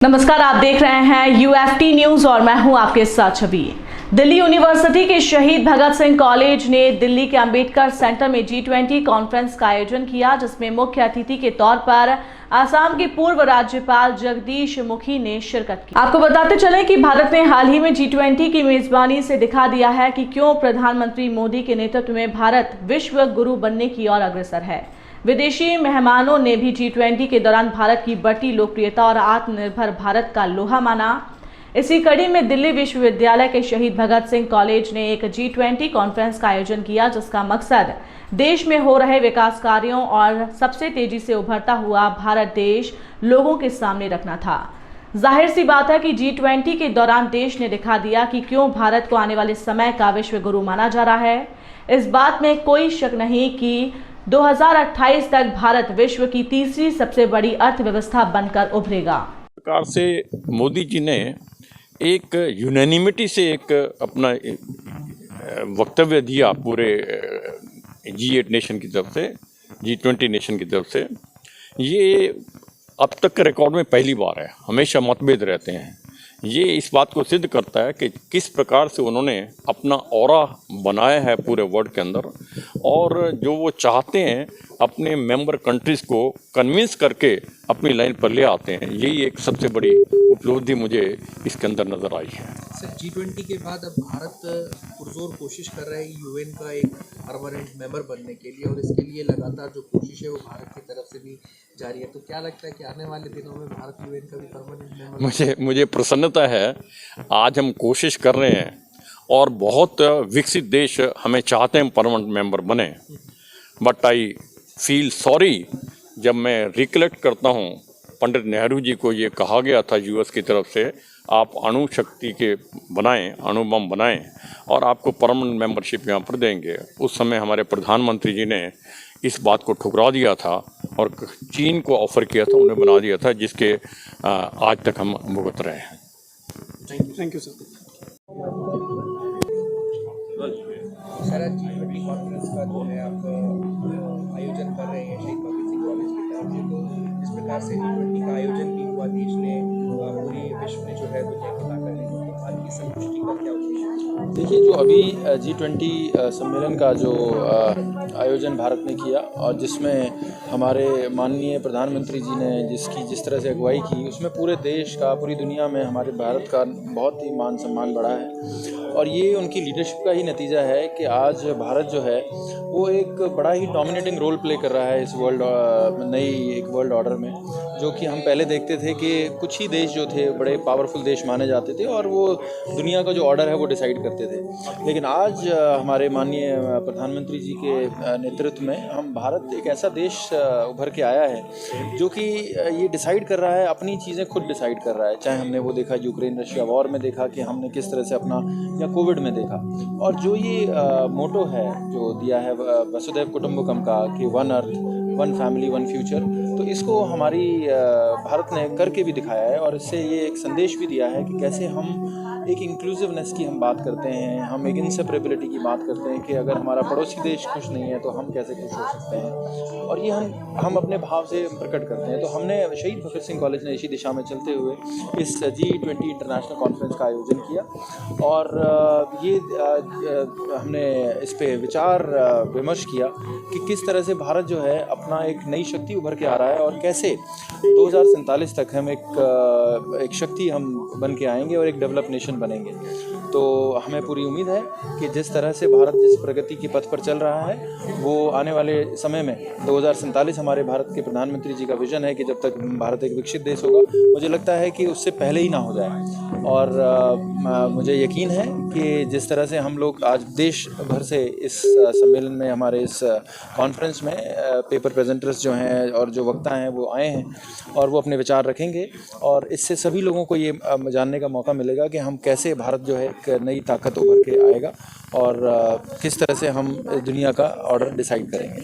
नमस्कार, आप देख रहे हैं UFT न्यूज और मैं हूं आपके साथ छवि। दिल्ली यूनिवर्सिटी के शहीद भगत सिंह कॉलेज ने दिल्ली के अंबेडकर सेंटर में G20 कॉन्फ्रेंस का आयोजन किया, जिसमें मुख्य अतिथि के तौर पर आसाम के पूर्व राज्यपाल जगदीश मुखी ने शिरकत की। आपको बताते चलें कि भारत ने हाल ही में G20 की मेजबानी से दिखा दिया है कि क्यों प्रधानमंत्री मोदी के नेतृत्व में भारत विश्व गुरु बनने की ओर अग्रसर है। विदेशी मेहमानों ने भी G20 के दौरान भारत की बढ़ती लोकप्रियता और आत्मनिर्भर भारत का लोहा माना। इसी कड़ी में दिल्ली विश्वविद्यालय के शहीद भगत सिंह कॉलेज ने एक G20 कॉन्फ्रेंस का आयोजन किया, जिसका मकसद देश में हो रहे विकास कार्यों और सबसे तेजी से उभरता हुआ भारत देश लोगों के सामने रखना था। जाहिर सी बात है कि G20 के दौरान देश ने दिखा दिया कि क्यों भारत को आने वाले समय का विश्व गुरु माना जा रहा है। इस बात में कोई शक नहीं कि 2028 तक भारत विश्व की तीसरी सबसे बड़ी अर्थव्यवस्था बनकर उभरेगा। प्रकार से मोदी जी ने एक यूनैनिमिटी से एक अपना वक्तव्य दिया पूरे G8 नेशन की तरफ से, G20 नेशन की तरफ से। ये अब तक के रिकॉर्ड में पहली बार है। हमेशा मतभेद रहते हैं। ये इस बात को सिद्ध करता है कि किस प्रकार से उन्होंने अपना ऑरा बनाया है पूरे वर्ल्ड के अंदर, और जो वो चाहते हैं अपने मेंबर कंट्रीज़ को कन्विंस करके अपनी लाइन पर ले आते हैं। यही एक सबसे बड़ी उपलब्धि मुझे इसके अंदर नज़र आई है। सर, G20 के बाद अब भारत पुरजोर कोशिश कर रहा है UN का एक परमानेंट मेंबर बनने के लिए, और इसके लिए लगातार जो कोशिश है वो भारत की तरफ से भी जारी है। तो क्या लगता है कि आने वाले दिनों में भारत UN का भी परमानेंट मेंबर? मुझे प्रसन्नता है। आज हम कोशिश कर रहे हैं और बहुत विकसित देश हमें चाहते हैं परमानेंट मेंबर बने, बट आई फील सॉरी जब मैं रिकलेक्ट करता हूँ पंडित नेहरू जी को ये कहा गया था US की तरफ से, आप अणु शक्ति के बनाएं, अणु बम बनाएं और आपको परमानेंट मेंबरशिप यहाँ पर देंगे। उस समय हमारे प्रधानमंत्री जी ने इस बात को ठुकरा दिया था और चीन को ऑफर किया था, उन्हें बना दिया था, जिसके आज तक हम भुगत रहे हैं। Thank you sir. Sir, G20 conference का जो है आप आयोजन कर रहे हैं शहीद भगत सिंह कॉलेज की तरफ से, तो जिस प्रकार से G20 का आयोजन भी हुआ, देश ने पूरी विश्व में जो है दुनिया को ताकत दी, तो आज की संतुष्टि का क्या उद्देश्य है? देखिए, जो अभी G20 सम्मेलन का जो आयोजन भारत ने किया और जिसमें हमारे माननीय प्रधानमंत्री जी ने जिस तरह से अगुवाई की, उसमें पूरे देश का, पूरी दुनिया में हमारे भारत का बहुत ही मान सम्मान बढ़ा है। और ये उनकी लीडरशिप का ही नतीजा है कि आज भारत जो है वो एक बड़ा ही डोमिनेटिंग रोल प्ले कर रहा है इस नई एक वर्ल्ड ऑर्डर में, जो कि हम पहले देखते थे कि कुछ ही देश जो थे बड़े पावरफुल देश माने जाते थे और वो दुनिया का जो ऑर्डर है वो डिसाइड करते थे। लेकिन आज हमारे माननीय प्रधानमंत्री जी के नेतृत्व में हम भारत एक ऐसा देश उभर के आया है जो कि ये डिसाइड कर रहा है, अपनी चीज़ें खुद डिसाइड कर रहा है। चाहे हमने वो देखा यूक्रेन रशिया वॉर में, देखा कि हमने किस तरह से अपना, या कोविड में देखा। और जो ये मोटो है जो दिया है वसुधैव कुटुंबकम का कि one earth, one family, one future, तो इसको हमारी भारत ने करके भी दिखाया है। और इससे ये एक संदेश भी दिया है कि कैसे हम एक इंक्लूसिवनेस की हम बात करते हैं, हम एक इंसेपरेबिलिटी की बात करते हैं कि अगर हमारा पड़ोसी देश खुश नहीं है तो हम कैसे खुश हो सकते हैं, और ये हम अपने भाव से प्रकट करते हैं। तो हमने शहीद भगत सिंह कॉलेज ने इसी दिशा में चलते हुए इस G20 इंटरनेशनल कॉन्फ्रेंस का आयोजन किया, और ये हमने इस पे विचार विमर्श किया कि किस तरह से भारत जो है अपना एक नई शक्ति उभर के आ रहा है, और कैसे 2047 तक हम एक शक्ति हम बन के आएंगे और एक डेवलप नेशन बनेंगे। तो हमें पूरी उम्मीद है कि जिस तरह से भारत जिस प्रगति के पथ पर चल रहा है, वो आने वाले समय में 2047 हमारे भारत के प्रधानमंत्री जी का विजन है कि जब तक भारत एक विकसित देश होगा, मुझे लगता है कि उससे पहले ही ना हो जाए। और मुझे यकीन है कि जिस तरह से हम लोग आज देश भर से इस सम्मेलन में, हमारे इस कॉन्फ्रेंस में पेपर प्रेजेंटर्स जो हैं और जो वक्ता हैं वो आए हैं और वो अपने विचार रखेंगे, और इससे सभी लोगों को ये जानने का मौका मिलेगा कि हम कैसे भारत जो है एक नई ताकत उभर के आएगा और किस तरह से हम दुनिया का ऑर्डर डिसाइड करेंगे।